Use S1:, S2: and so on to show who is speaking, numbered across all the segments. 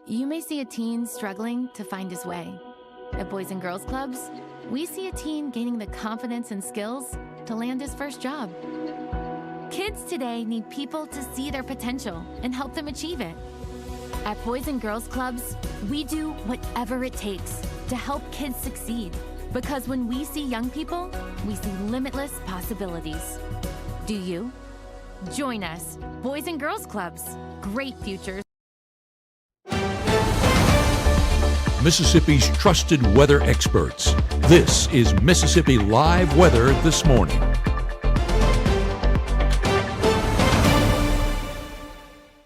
S1: You may see a teen struggling to find his way. At Boys and Girls Clubs, we see a teen gaining the confidence and skills to land his first job. Kids today need people to see their potential and help them achieve it. At Boys and Girls Clubs, we do whatever it takes to help kids succeed. Because when we see young people, we see limitless possibilities. Do you? Join us, Boys and Girls Clubs. Great futures.
S2: Mississippi's trusted weather experts. This is Mississippi Live Weather This Morning.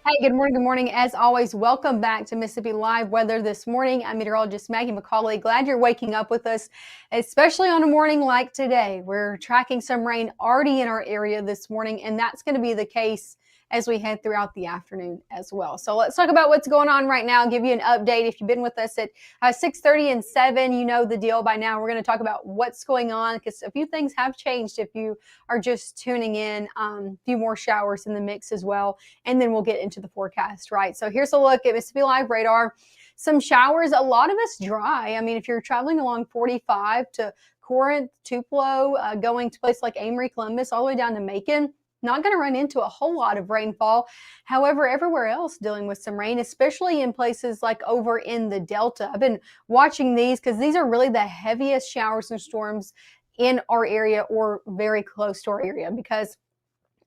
S3: Hey, good morning. Good morning. As always, welcome back to Mississippi Live Weather This Morning. I'm meteorologist Maggie McCauley. Glad you're waking up with us, especially on a morning like today. We're tracking some rain already in our area this morning, and that's going to be the case as we head throughout the afternoon as well. So let's talk about what's going on right now. I'll give you an update. If you've been with us at 6:30 and 7, you know the deal by now. We're going to talk about what's going on because a few things have changed if you are just tuning in. A few more showers in the mix as well. And then we'll get into the forecast, right? So here's a look at Mississippi Live radar. Some showers, a lot of us dry. I mean, if you're traveling along 45 to Corinth, Tupelo, going to places like Amory, Columbus, all the way down to Macon, not going to run into a whole lot of rainfall. However, everywhere else dealing with some rain, especially in places like over in the Delta. I've been watching these because these are really the heaviest showers and storms in our area or very close to our area because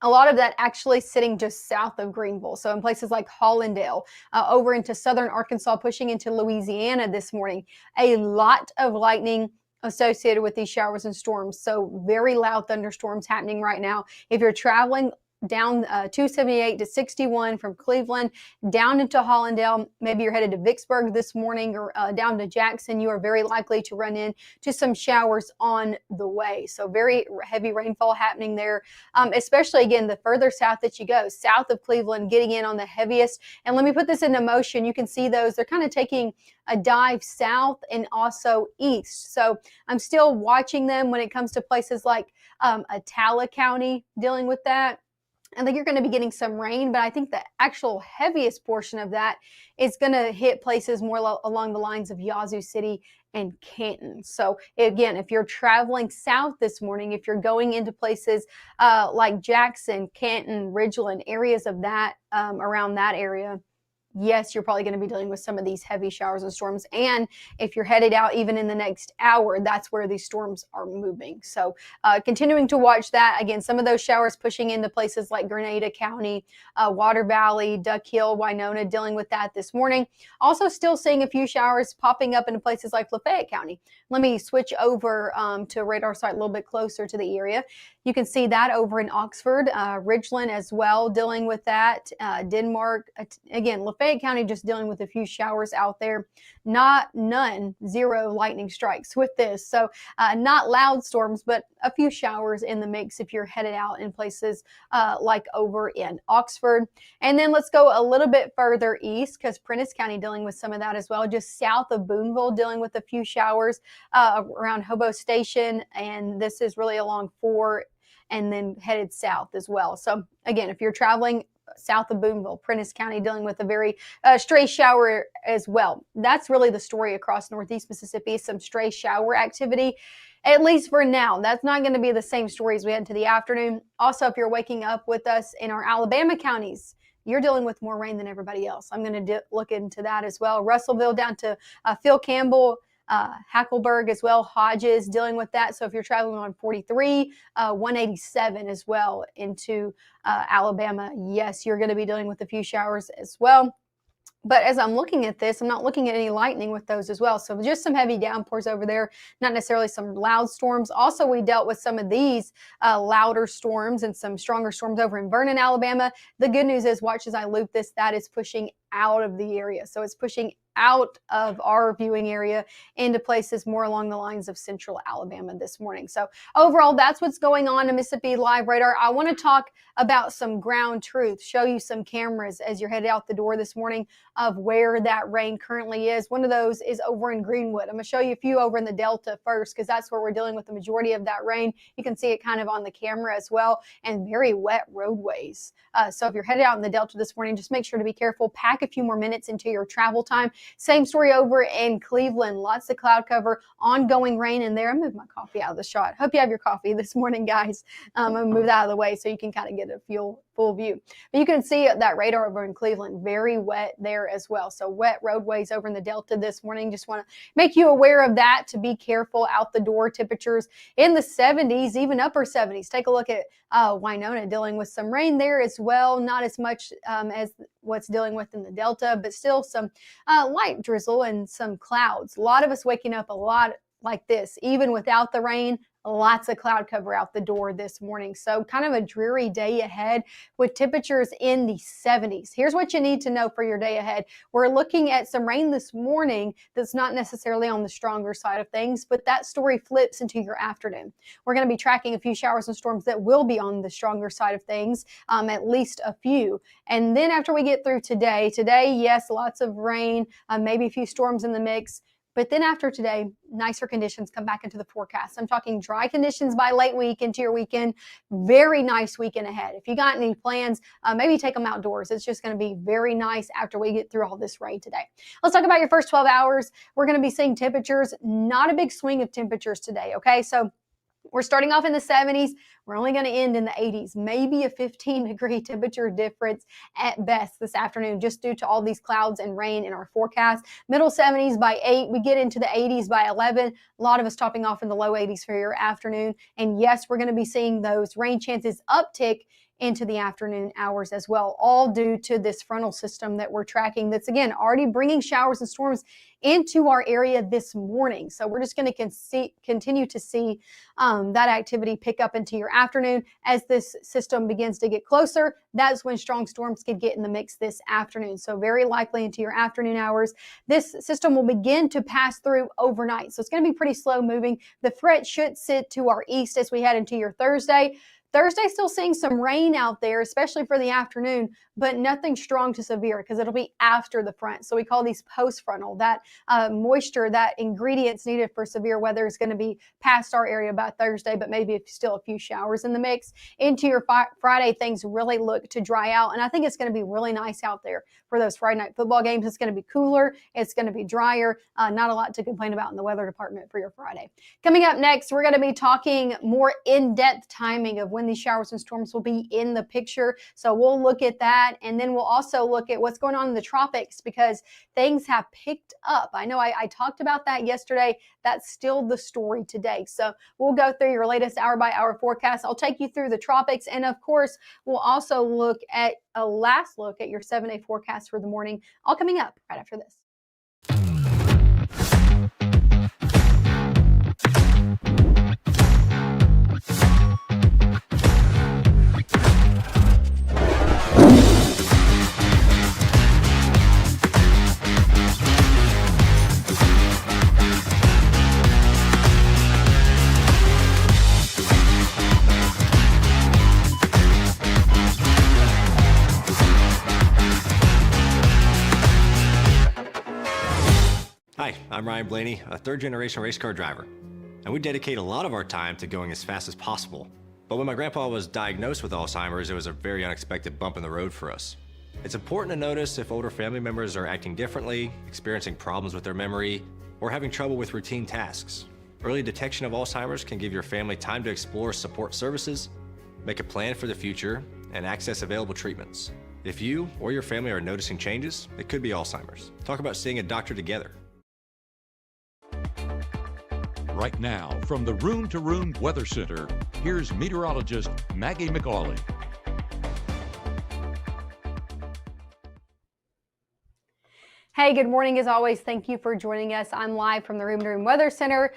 S3: a lot of that actually sitting just south of Greenville. So in places like Hollandale, over into southern Arkansas, pushing into Louisiana this morning, a lot of lightning associated with these showers and storms. So very loud thunderstorms happening right now. If you're traveling down 278 to 61 from Cleveland down into Hollandale, maybe you're headed to Vicksburg this morning or down to Jackson, you are very likely to run into some showers on the way. So very heavy rainfall happening there, especially again, the further south that you go, south of Cleveland, getting in on the heaviest. And let me put this into motion. You can see those, they're kind of taking a dive south and also east. So I'm still watching them when it comes to places like Attala County dealing with that. I think you're going to be getting some rain, but I think the actual heaviest portion of that is going to hit places more along the lines of Yazoo City and Canton. So again, if you're traveling south this morning, if you're going into places like Jackson, Canton, Ridgeland, areas of that, around that area, yes, you're probably going to be dealing with some of these heavy showers and storms. And if you're headed out even in the next hour, that's where these storms are moving. So continuing to watch that. Again, some of those showers pushing into places like Grenada County, Water Valley, Duck Hill, Winona, dealing with that this morning. Also still seeing a few showers popping up into places like Lafayette County. Let me switch over to a radar site a little bit closer to the area. You can see that over in Oxford, Ridgeland as well, dealing with that. Denmark, again, Lafayette County just dealing with a few showers out there. Zero lightning strikes with this. So not loud storms, but a few showers in the mix if you're headed out in places like over in Oxford. And then let's go a little bit further east because Prentiss County dealing with some of that as well. Just south of Boonville dealing with a few showers around Hobo Station. And this is really along 4 and then headed south as well. So again, if you're traveling south of Boonville, Prentiss County dealing with a very stray shower as well. That's really the story across Northeast Mississippi, some stray shower activity, at least for now. That's not going to be the same story as we head into the afternoon. Also, if you're waking up with us in our Alabama counties, you're dealing with more rain than everybody else. I'm going to look into that as well. Russellville down to Phil Campbell, Hackleburg as well, Hodges dealing with that. So if you're traveling on 43, 187 as well into Alabama, yes, you're going to be dealing with a few showers as well. But as I'm looking at this, I'm not looking at any lightning with those as well. So just some heavy downpours over there, not necessarily some loud storms. Also, we dealt with some of these louder storms and some stronger storms over in Vernon, Alabama. The good news is, watch as I loop this, that is pushing out of the area. So it's pushing out of our viewing area into places more along the lines of central Alabama this morning. So overall, that's what's going on in Mississippi Live Radar. I want to talk about some ground truth, show you some cameras as you're headed out the door this morning of where that rain currently is. One of those is over in Greenwood. I'm going to show you a few over in the Delta first, because that's where we're dealing with the majority of that rain. You can see it kind of on the camera as well, and very wet roadways. So if you're headed out in the Delta this morning, just make sure to be careful. Pack a few more minutes into your travel time. Same story over in Cleveland. Lots of cloud cover, ongoing rain in there. I moved my coffee out of the shot. Hope you have your coffee this morning, guys. I'm going to move that out of the way so you can kind of get a full view. But you can see that radar over in Cleveland, very wet there as well. So wet roadways over in the Delta this morning. Just want to make you aware of that, to be careful out the door. Temperatures in the 70s, even upper 70s. Take a look at Winona, dealing with some rain there as well. Not as much as what's dealing with in the Delta, but still some light drizzle and some clouds. A lot of us waking up a lot like this, even without the rain. Lots of cloud cover out the door this morning. So kind of a dreary day ahead with temperatures in the 70s. Here's what you need to know for your day ahead. We're looking at some rain this morning that's not necessarily on the stronger side of things, but that story flips into your afternoon. We're going to be tracking a few showers and storms that will be on the stronger side of things, at least a few. And then after we get through today, yes, lots of rain, maybe a few storms in the mix. But then after today, nicer conditions come back into the forecast. I'm talking dry conditions by late week into your weekend. Very nice weekend ahead. If you got any plans, maybe take them outdoors. It's just going to be very nice after we get through all this rain today. Let's talk about your first 12 hours. We're going to be seeing temperatures, not a big swing of temperatures today, okay? So we're starting off in the 70s. We're only going to end in the 80s, maybe a 15-degree temperature difference at best this afternoon, just due to all these clouds and rain in our forecast. Middle 70s by 8. We get into the 80s by 11. A lot of us topping off in the low 80s for your afternoon. And yes, we're going to be seeing those rain chances uptick into the afternoon hours as well, all due to this frontal system that we're tracking that's, again, already bringing showers and storms into our area this morning. So we're just going to continue to see that activity pick up into your afternoon as this system begins to get closer. That's when strong storms could get in the mix this afternoon. So very likely into your afternoon hours. This system will begin to pass through overnight. So it's going to be pretty slow moving. The threat should sit to our east as we head into your Thursday. Thursday, still seeing some rain out there, especially for the afternoon, but nothing strong to severe because it'll be after the front. So we call these post-frontal. That moisture, that ingredients needed for severe weather is going to be past our area by Thursday, but maybe still a few showers in the mix. Into your Friday, things really look to dry out, and I think it's going to be really nice out there for those Friday night football games. It's going to be cooler. It's going to be drier. Not a lot to complain about in the weather department for your Friday. Coming up next, we're going to be talking more in-depth timing of when these showers and storms will be in the picture. So we'll look at that, and then we'll also look at what's going on in the tropics because things have picked up. I know I talked about that yesterday. That's still the story today. So we'll go through your latest hour-by-hour forecast. I'll take you through the tropics, and of course, we'll also look at a last look at your 7-day forecast for the morning, all coming up right after this.
S4: Hi, I'm Ryan Blaney, a third-generation race car driver, and we dedicate a lot of our time to going as fast as possible. But when my grandpa was diagnosed with Alzheimer's, it was a very unexpected bump in the road for us. It's important to notice if older family members are acting differently, experiencing problems with their memory, or having trouble with routine tasks. Early detection of Alzheimer's can give your family time to explore support services, make a plan for the future, and access available treatments. If you or your family are noticing changes, it could be Alzheimer's. Talk about seeing a doctor together.
S2: Right now, from the Room to Room Weather Center, here's meteorologist Maggie McAuley.
S3: Hey, good morning. As always, thank you for joining us. I'm live from the Room to Room Weather Center.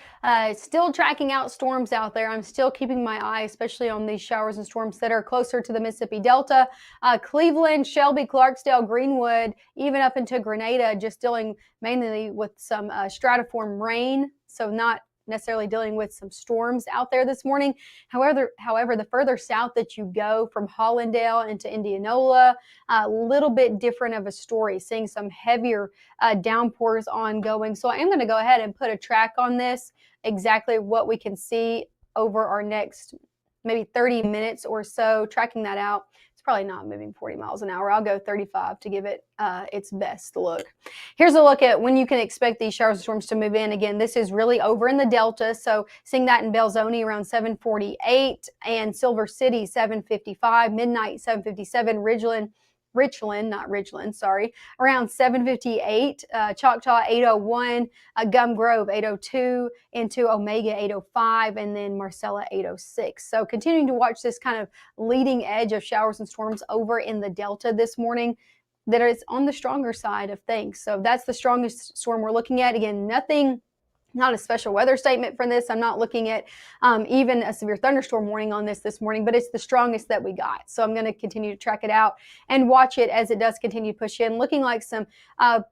S3: Still tracking out storms out there. I'm still keeping my eye, especially on these showers and storms that are closer to the Mississippi Delta. Cleveland, Shelby, Clarksdale, Greenwood, even up into Grenada, just dealing mainly with some stratiform rain. So not necessarily dealing with some storms out there this morning. However, the further south that you go from Hollandale into Indianola, a little bit different of a story, seeing some heavier downpours ongoing. So I am going to go ahead and put a track on this, exactly what we can see over our next maybe 30 minutes or so, tracking that out. It's probably not moving 40 miles an hour. I'll go 35 to give it its best look. Here's a look at when you can expect these showers and storms to move in. Again, this is really over in the Delta. So seeing that in Belzoni around 7:48 and Silver City 7:55, midnight 7:57, around 7:58, Choctaw 8:01, Gum Grove 8:02, into Omega 8:05, and then Marcella 8:06. So continuing to watch this kind of leading edge of showers and storms over in the Delta this morning that is on the stronger side of things. So that's the strongest storm we're looking at. Again, not a special weather statement for this. I'm not looking at even a severe thunderstorm warning on this morning, but it's the strongest that we got. So I'm going to continue to track it out and watch it as it does continue to push in, looking like some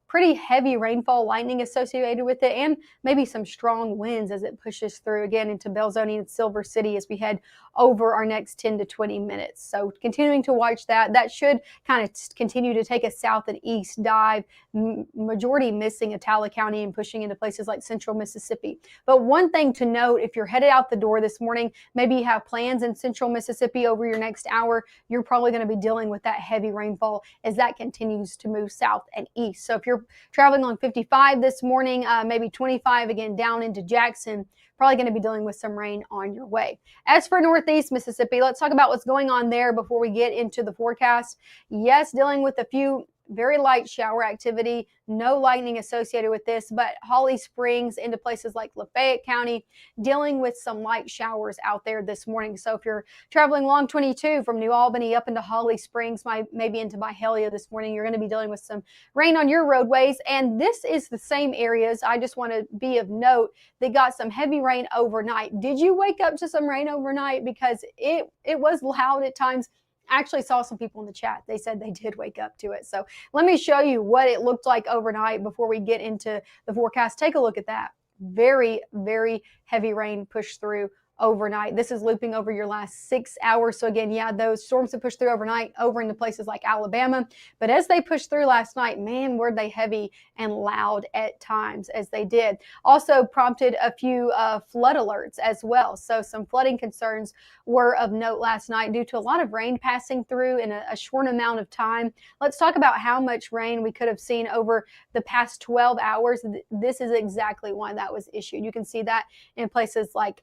S3: pretty heavy rainfall, lightning associated with it, and maybe some strong winds as it pushes through again into Belzoni and Silver City as we head over our next 10 to 20 minutes. So continuing to watch that. That should kind of continue to take a south and east dive, majority missing Attala County and pushing into places like central Mississippi. But one thing to note, if you're headed out the door this morning, maybe you have plans in central Mississippi over your next hour, you're probably going to be dealing with that heavy rainfall as that continues to move south and east. So if you're traveling on 55 this morning, maybe 25 again down into Jackson, probably going to be dealing with some rain on your way. As for northeast Mississippi, let's talk about what's going on there before we get into the forecast. Yes, dealing with a few very light shower activity, no lightning associated with this, but Holly Springs into places like Lafayette County, dealing with some light showers out there this morning. So if you're traveling along 22 from New Albany up into Holly Springs, maybe into Byhalia this morning, you're going to be dealing with some rain on your roadways. And this is the same areas, I just want to be of note, that got some heavy rain overnight. Did you wake up to some rain overnight? Because it was loud at times. I actually saw some people in the chat. They said they did wake up to it. So let me show you what it looked like overnight before we get into the forecast. Take a look at that. Very, very heavy rain pushed through overnight. This is looping over your last 6 hours. So again, yeah, those storms that pushed through overnight over into places like Alabama. But as they pushed through last night, man, were they heavy and loud at times as they did. Also prompted a few flood alerts as well. So some flooding concerns were of note last night due to a lot of rain passing through in a short amount of time. Let's talk about how much rain we could have seen over the past 12 hours. This is exactly why that was issued. You can see that in places like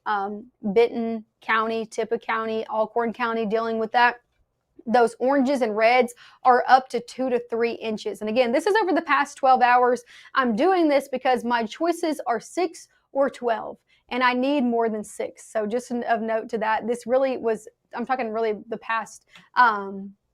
S3: Benton County, Tippah County, Alcorn County dealing with that. Those oranges and reds are up to 2 to 3 inches. And again, this is over the past 12 hours. I'm doing this because my choices are 6 or 12, and I need more than 6. So just of note to that, this really was, I'm talking really the past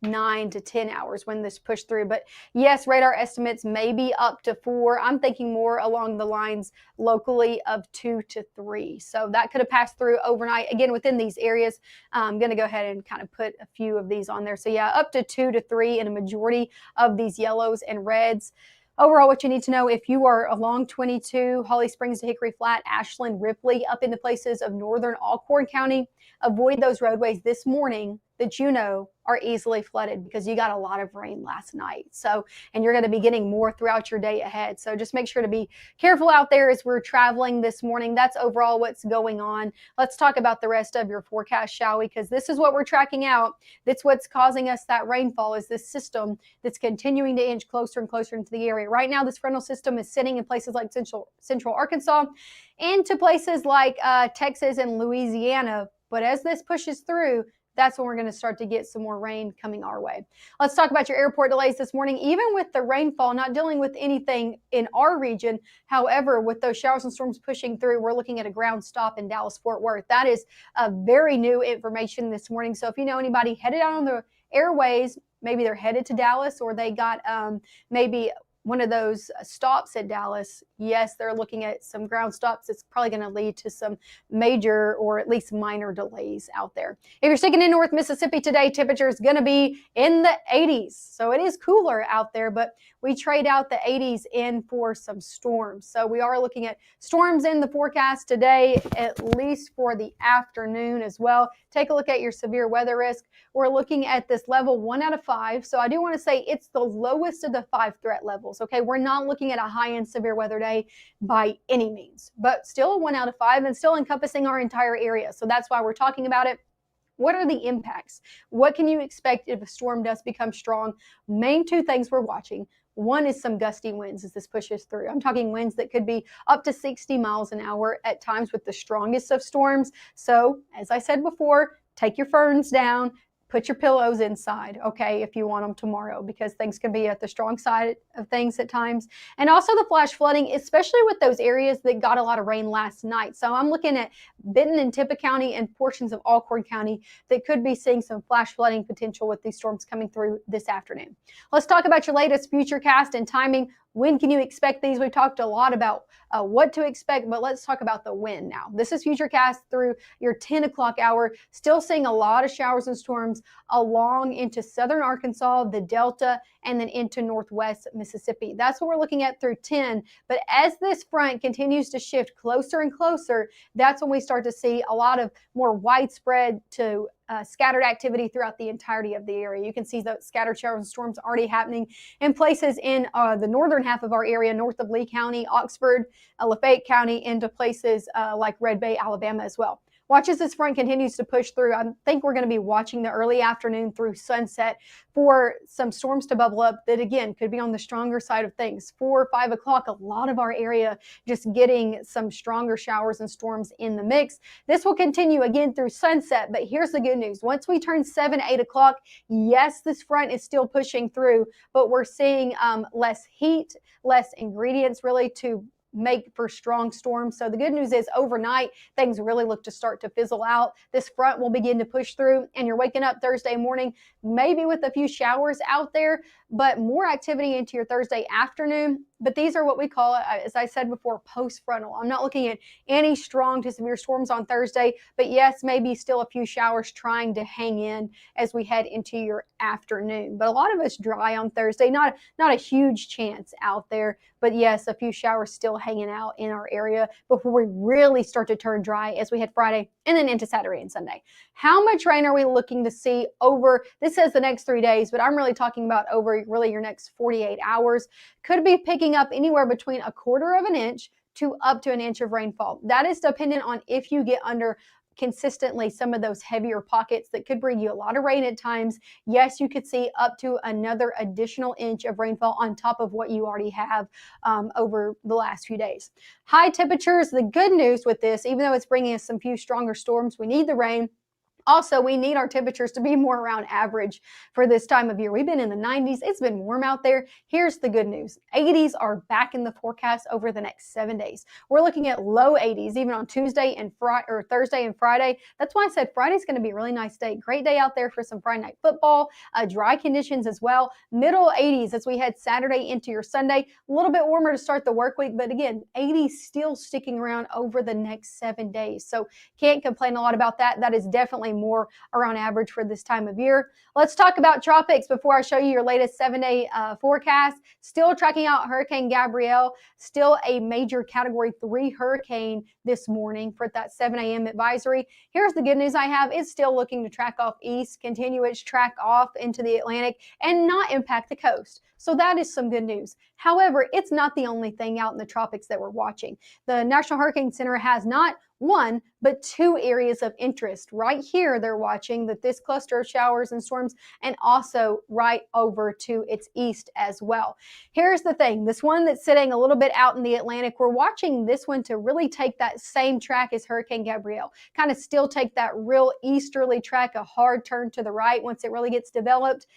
S3: 9 to 10 hours when this pushed through. But yes, radar estimates may be up to 4. I'm thinking more along the lines locally of 2 to 3. So that could have passed through overnight. Again, within these areas, I'm going to go ahead and kind of put a few of these on there. So yeah, up to 2 to 3 in a majority of these yellows and reds. Overall, what you need to know, if you are along 22, Holly Springs to Hickory Flat, Ashland, Ripley, up into places of northern Alcorn County, avoid those roadways this morning that you know are easily flooded because you got a lot of rain last night. So, and you're going to be getting more throughout your day ahead. So just make sure to be careful out there as we're traveling this morning. That's overall what's going on. Let's talk about the rest of your forecast, shall we? Because this is what we're tracking out. That's what's causing us that rainfall, is this system that's continuing to inch closer and closer into the area. Right now, this frontal system is sitting in places like central Arkansas, into places like Texas and Louisiana. But as this pushes through, that's when we're going to start to get some more rain coming our way. Let's talk about your airport delays this morning. Even with the rainfall, not dealing with anything in our region. However, with those showers and storms pushing through, we're looking at a ground stop in Dallas-Fort Worth. That is very new information this morning. So if you know anybody headed out on the airways, maybe they're headed to Dallas, or they got maybe one of those stops at Dallas, yes, they're looking at some ground stops. It's probably going to lead to some major or at least minor delays out there. If you're sticking in North Mississippi today, temperature is going to be in the 80s. So it is cooler out there, but we trade out the 80s in for some storms. So we are looking at storms in the forecast today, at least for the afternoon as well. Take a look at your severe weather risk. We're looking at this level 1 out of 5. So I do want to say it's the lowest of the 5 threat levels. Okay, we're not looking at a high-end severe weather day by any means, but still a 1 out of 5 and still encompassing our entire area. So that's why we're talking about it. What are the impacts? What can you expect if a storm does become strong? Main 2 things we're watching. One is some gusty winds as this pushes through. I'm talking winds that could be up to 60 miles an hour at times with the strongest of storms. So, as I said before, take your ferns down. Put your pillows inside, okay, if you want them tomorrow, because things can be at the strong side of things at times. And also the flash flooding, especially with those areas that got a lot of rain last night. So I'm looking at Benton and Tippah County and portions of Alcorn County that could be seeing some flash flooding potential with these storms coming through this afternoon. Let's talk about your latest futurecast and timing. When can you expect these? We've talked a lot about what to expect, but let's talk about the when now. This is Futurecast through your 10 o'clock hour. Still seeing a lot of showers and storms along into southern Arkansas, the Delta, and then into northwest Mississippi. That's what we're looking at through 10. But as this front continues to shift closer and closer, that's when we start to see a lot of more widespread to scattered activity throughout the entirety of the area. You can see the scattered showers and storms already happening in places in the northern half of our area, north of Lee County, Oxford, Lafayette County, into places like Red Bay, Alabama as well. Watch as this front continues to push through. I think we're going to be watching the early afternoon through sunset for some storms to bubble up that, again, could be on the stronger side of things. 4 or 5 o'clock, a lot of our area just getting some stronger showers and storms in the mix. This will continue again through sunset, but here's the good news. Once we turn 7, 8 o'clock, yes, this front is still pushing through, but we're seeing less heat, less ingredients really to make for strong storms. So the good news is overnight, things really look to start to fizzle out. This front will begin to push through, and you're waking up Thursday morning, maybe with a few showers out there, but more activity into your Thursday afternoon. But these are what we call, as I said before, post-frontal. I'm not looking at any strong to severe storms on Thursday, but yes, maybe still a few showers trying to hang in as we head into your afternoon. But a lot of us dry on Thursday, not a huge chance out there, but yes, a few showers still hanging out in our area before we really start to turn dry as we head Friday and then into Saturday and Sunday. How much rain are we looking to see over, this says the next 3 days, but I'm really talking about over really your next 48 hours. Could be picking up anywhere between 1/4 of an inch to up to an inch of rainfall. That is dependent on if you get under consistently some of those heavier pockets that could bring you a lot of rain at times. Yes, you could see up to another additional inch of rainfall on top of what you already have over the last few days. High temperatures, the good news with this, even though it's bringing us some few stronger storms, we need the rain. Also, we need our temperatures to be more around average for this time of year. We've been in the 90s. It's been warm out there. Here's the good news. 80s are back in the forecast over the next 7 days. We're looking at low 80s even on Tuesday and Thursday and Friday. That's why I said Friday's going to be a really nice day. Great day out there for some Friday night football, dry conditions as well. Middle 80s as we head Saturday into your Sunday. A little bit warmer to start the work week, but again, 80s still sticking around over the next 7 days. So can't complain a lot about that. That is definitely more around average for this time of year. Let's talk about tropics before I show you your latest 7-day forecast. Still tracking out Hurricane Gabrielle, still a major Category 3 hurricane this morning for that 7 a.m. advisory. Here's the good news I have. It's still looking to track off east, continue its track off into the Atlantic, and not impact the coast. So that is some good news. However, it's not the only thing out in the tropics that we're watching. The National Hurricane Center has not 1, but 2 areas of interest. Right here, they're watching this cluster of showers and storms, and also right over to its east as well. Here's the thing. This one that's sitting a little bit out in the Atlantic, we're watching this one to really take that same track as Hurricane Gabrielle. Kind of still take that real easterly track, a hard turn to the right once it really gets developed.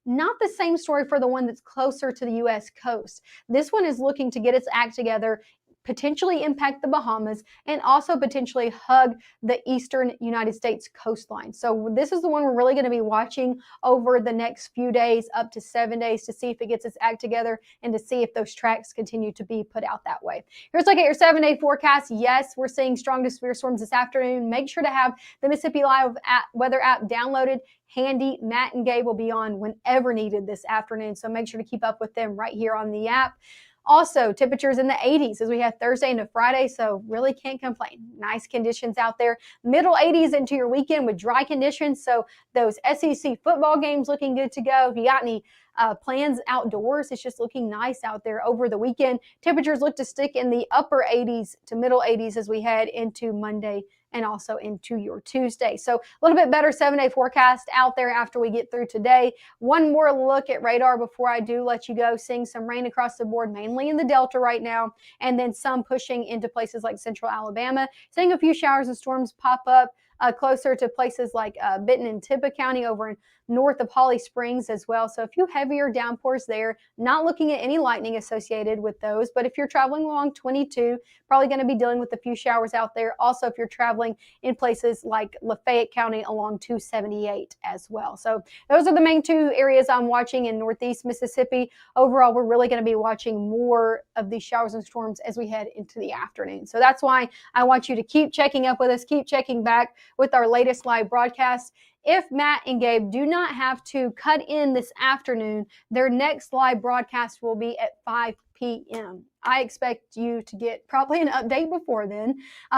S3: Not the same story for the one that's closer to the U.S. coast. This one is looking to get its act together potentially impact the Bahamas and also potentially hug the eastern United States coastline. So this is the one we're really going to be watching over the next few days, up to 7 days, to see if it gets its act together and to see if those tracks continue to be put out that way. Here's a look at your 7-day forecast. Yes, we're seeing strong to severe storms this afternoon. Make sure to have the Mississippi Live weather app downloaded handy. Matt and Gabe will be on whenever needed this afternoon, so make sure to keep up with them right here on the app. Also, temperatures in the 80s as we have Thursday into Friday, so really can't complain. Nice conditions out there. Middle 80s into your weekend with dry conditions, so those SEC football games looking good to go. If you got any plans outdoors, it's just looking nice out there over the weekend. Temperatures look to stick in the upper 80s to middle 80s as we head into Monday and also into your Tuesday. So a little bit better 7-day forecast out there after we get through today. One more look at radar before I do let you go. Seeing some rain across the board, mainly in the Delta right now, and then some pushing into places like central Alabama. Seeing a few showers and storms pop up closer to places like Benton and Tippah County over in north of Holly Springs as well. So a few heavier downpours there. Not looking at any lightning associated with those, but if you're traveling along 22, probably going to be dealing with a few showers out there. Also, if you're traveling in places like Lafayette County along 278 as well. So those are the main two areas I'm watching in northeast Mississippi. Overall, we're really going to be watching more of these showers and storms as we head into the afternoon. So that's why I want you to keep checking up with us, keep checking back with our latest live broadcast. If Matt and Gabe do not have to cut in this afternoon, their next live broadcast will be at 5 p.m. I expect you to get probably an update before then,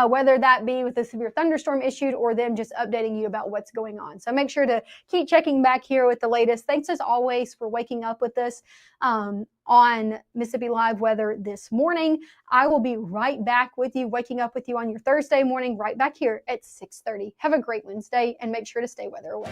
S3: whether that be with a severe thunderstorm issued or them just updating you about what's going on. So make sure to keep checking back here with the latest. Thanks as always for waking up with us on Mississippi Live Weather this morning. I will be right back with you, waking up with you on your Thursday morning, right back here at 6:30. Have a great Wednesday and make sure to stay weather aware.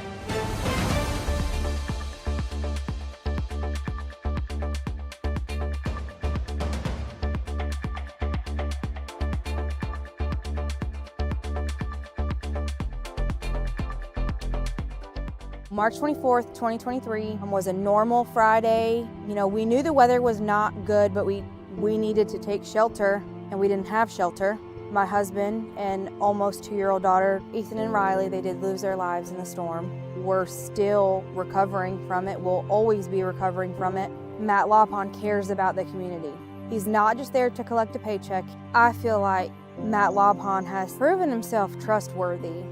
S5: March 24th, 2023 was a normal Friday. You know, we knew the weather was not good, but we needed to take shelter, and we didn't have shelter. My husband and almost 2-year-old daughter, Ethan and Riley, they did lose their lives in the storm. We're still recovering from it. We'll always be recovering from it. Matt LawPon cares about the community. He's not just there to collect a paycheck. I feel like Matt LawPon has proven himself trustworthy